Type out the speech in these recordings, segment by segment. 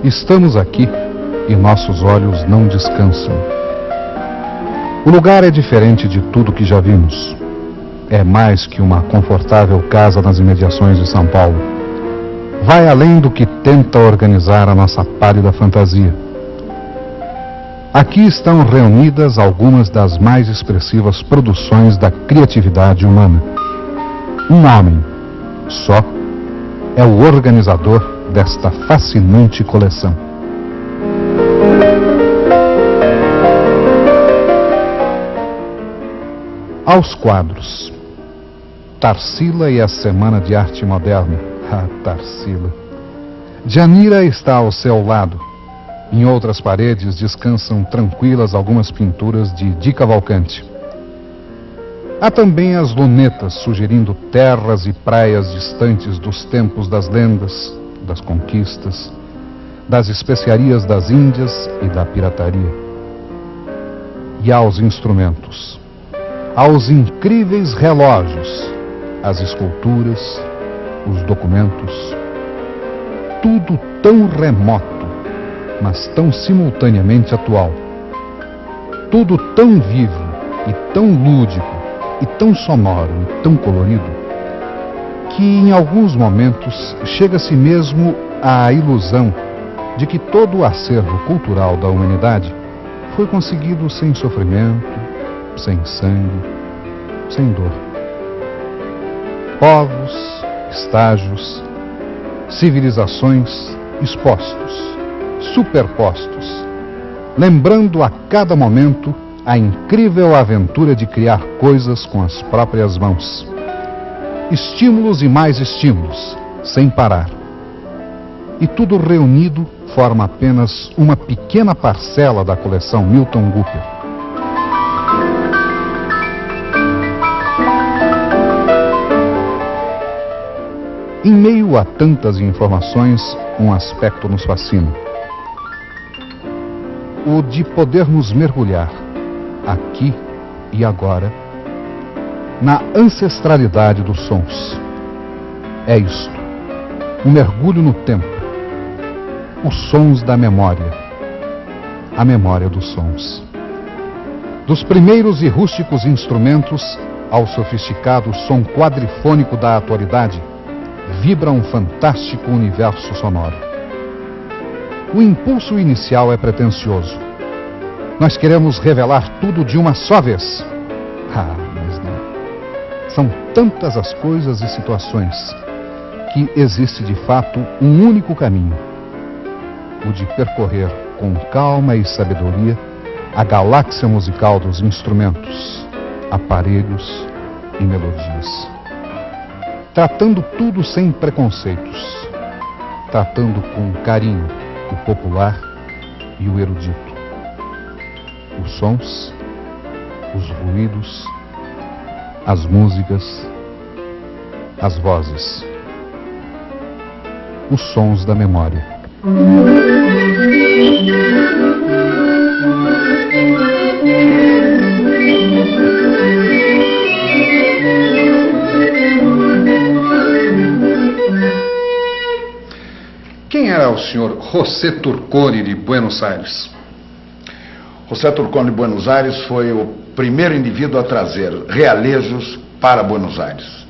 Estamos aqui e nossos olhos não descansam. O lugar é diferente de tudo que já vimos. É mais que uma confortável casa nas imediações de São Paulo. Vai além do que tenta organizar a nossa pálida fantasia. Aqui estão reunidas algumas das mais expressivas produções da criatividade humana. Um homem, só, é o organizador desta fascinante coleção. Aos quadros. Tarsila e a Semana de Arte Moderna. Ah, Tarsila. Djanira está ao seu lado. Em outras paredes descansam tranquilas algumas pinturas de Di Cavalcanti. Há também as lunetas sugerindo terras e praias distantes dos tempos das lendas, das conquistas, das especiarias das Índias e da pirataria. E aos instrumentos, aos incríveis relógios, as esculturas, os documentos, tudo tão remoto, mas tão simultaneamente atual. Tudo tão vivo e tão lúdico, e tão sonoro e tão colorido, que em alguns momentos chega-se mesmo à ilusão de que todo o acervo cultural da humanidade foi conseguido sem sofrimento, sem sangue, sem dor. Povos, estágios, civilizações expostos, superpostos, lembrando a cada momento a incrível aventura de criar coisas com as próprias mãos. Estímulos e mais estímulos, sem parar. E tudo reunido forma apenas uma pequena parcela da coleção Milton Cooper. Em meio a tantas informações, um aspecto nos fascina. O de podermos mergulhar, aqui e agora, na ancestralidade dos sons. É isto, um mergulho no tempo, os sons da memória, a memória dos sons. Dos primeiros e rústicos instrumentos ao sofisticado som quadrifônico da atualidade, vibra um fantástico universo sonoro. O impulso inicial é pretensioso. Nós queremos revelar tudo de uma só vez. Ah, mas não. São tantas as coisas e situações que existe de fato um único caminho: o de percorrer com calma e sabedoria a galáxia musical dos instrumentos, aparelhos e melodias. Tratando tudo sem preconceitos, tratando com carinho o popular e o erudito. Os sons, os ruídos, as músicas, as vozes. Os sons da memória. Quem era o senhor José Turconi de Buenos Aires? José Turconi de Buenos Aires foi o primeiro indivíduo a trazer realejos para Buenos Aires.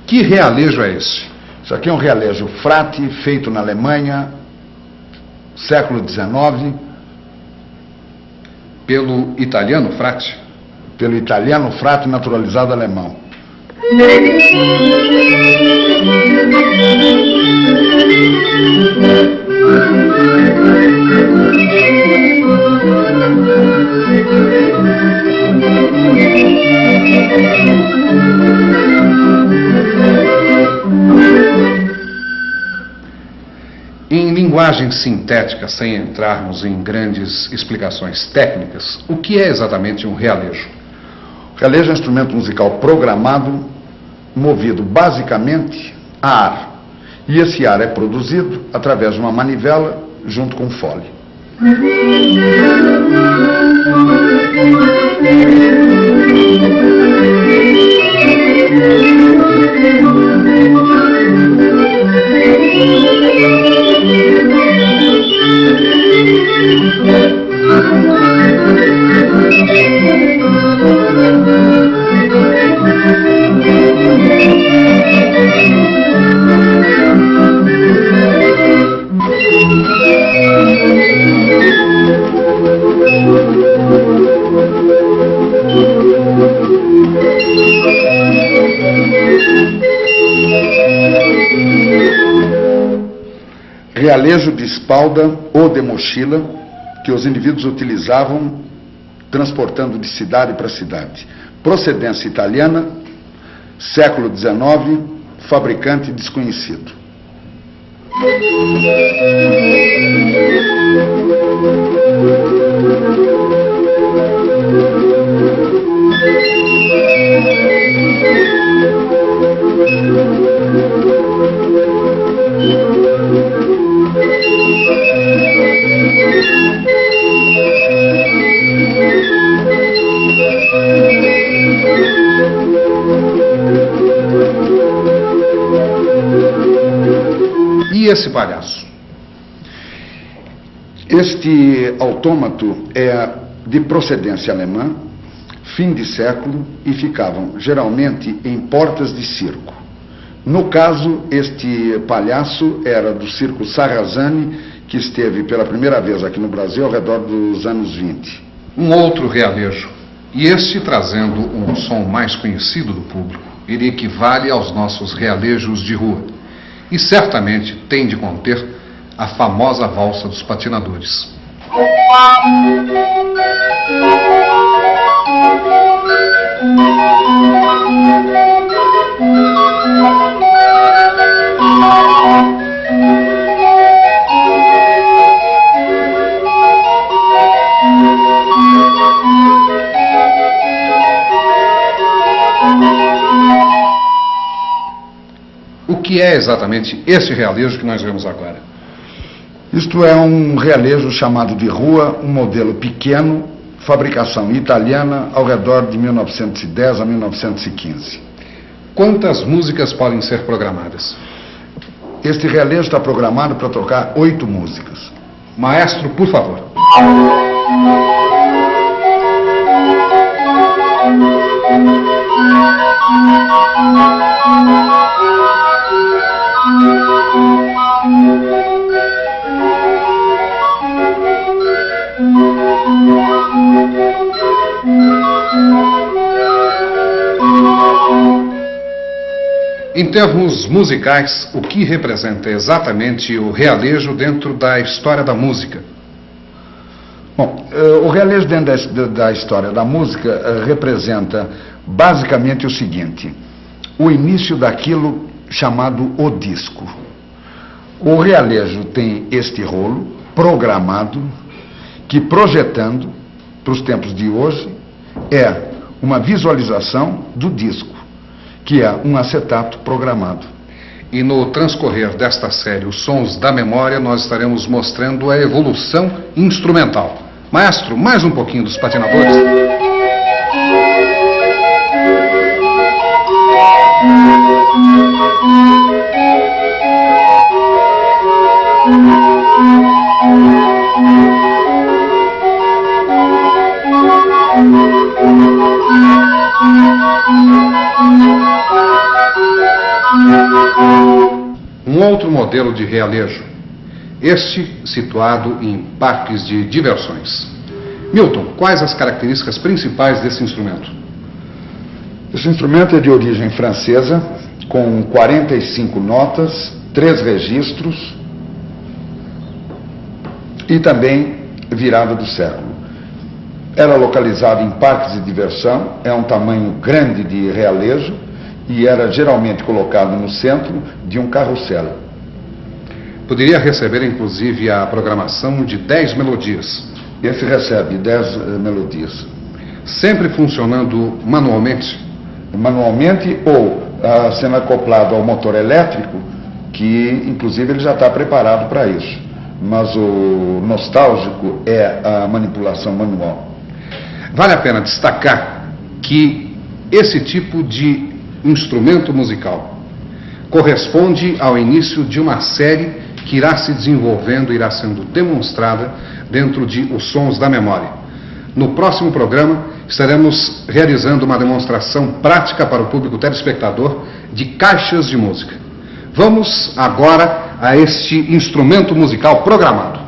Que realejo é esse? Isso aqui é um realejo Frati, feito na Alemanha, século XIX. Pelo italiano Frati? Pelo italiano Frati, naturalizado alemão. Em linguagem sintética, sem entrarmos em grandes explicações técnicas, o que é exatamente um realejo? O realejo é um instrumento musical programado, movido basicamente a ar. E esse ar é produzido através de uma manivela junto com fole. realejo de espalda ou de mochila que os indivíduos utilizavam transportando de cidade para cidade. Procedência italiana, século XIX, fabricante desconhecido. E esse palhaço? Este autômato é de procedência alemã, fim de século, e ficavam geralmente em portas de circo. No caso, este palhaço era do circo Sarrazani, que esteve pela primeira vez aqui no Brasil ao redor dos anos 20. Um outro realejo, e este trazendo um som mais conhecido do público. Ele equivale aos nossos realejos de rua e certamente tem de conter a famosa valsa dos patinadores. O que é exatamente esse realejo que nós vemos agora? Isto é um realejo chamado de rua, um modelo pequeno, fabricação italiana, ao redor de 1910 a 1915. Quantas músicas podem ser programadas? Este realejo está programado para tocar 8 músicas. Maestro, por favor. Em termos musicais, o que representa exatamente o realejo dentro da história da música? Bom, o realejo dentro da história da música representa basicamente o seguinte: o início daquilo chamado o disco. O realejo tem este rolo programado que, projetando para os tempos de hoje, é uma visualização do disco, que é um acetato programado. E no transcorrer desta série, Os Sons da Memória, nós estaremos mostrando a evolução instrumental. Maestro, mais um pouquinho dos patinadores. Um outro modelo de realejo, este situado em parques de diversões. Milton, quais as características principais desse instrumento? Esse instrumento é de origem francesa, com 45 notas, 3 registros e também virada do século. Era localizado em parques de diversão, é um tamanho grande de realejo e era geralmente colocado no centro de um carrossel. Poderia receber, inclusive, a programação de 10 melodias. Esse recebe 10 melodias. Sempre funcionando manualmente? Manualmente ou sendo acoplado ao motor elétrico, que inclusive ele já está preparado para isso. Mas o nostálgico é a manipulação manual. Vale a pena destacar que esse tipo de instrumento musical corresponde ao início de uma série que irá se desenvolvendo, irá sendo demonstrada dentro de Os Sons da Memória. No próximo programa, estaremos realizando uma demonstração prática para o público telespectador de caixas de música. Vamos agora a este instrumento musical programado.